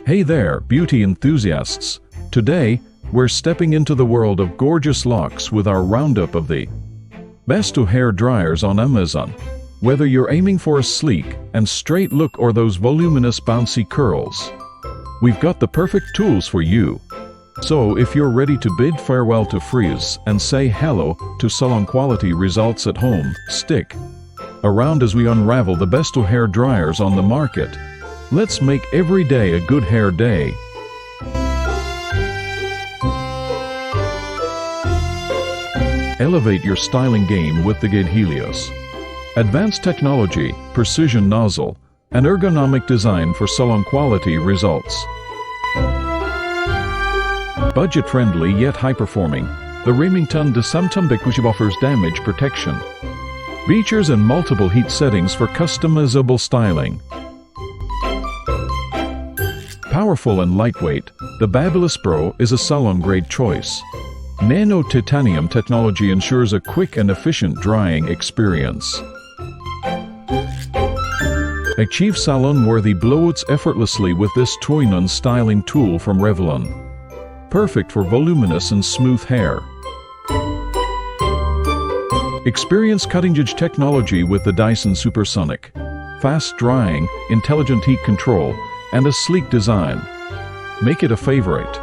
Hey there, beauty enthusiasts! Today, we're stepping into the world of gorgeous locks with our roundup of the best hair dryers on Amazon. Whether you're aiming for a sleek and straight look or those voluminous bouncy curls, we've got the perfect tools for you. So if you're ready to bid farewell to frizz and say hello to salon-quality results at home, stick around as we unravel the best hair dryers on the market. Let's make every day a good hair day. Elevate your styling game with the Helios. Advanced technology, precision nozzle, and ergonomic design for salon-quality results. Budget-friendly yet high-performing, the REMINGTON de Samtumbic offers damage protection. Features and multiple heat settings for customizable styling. Powerful and lightweight, the BaBylissPRO is a salon-grade choice. Nano titanium technology ensures a quick and efficient drying experience. Achieve salon-worthy blowouts effortlessly with this twin-on styling tool from REVLON. Perfect for voluminous and smooth hair. Experience cutting-edge technology with the Dyson Supersonic. Fast drying, intelligent heat control, and a sleek design. Make it a favorite.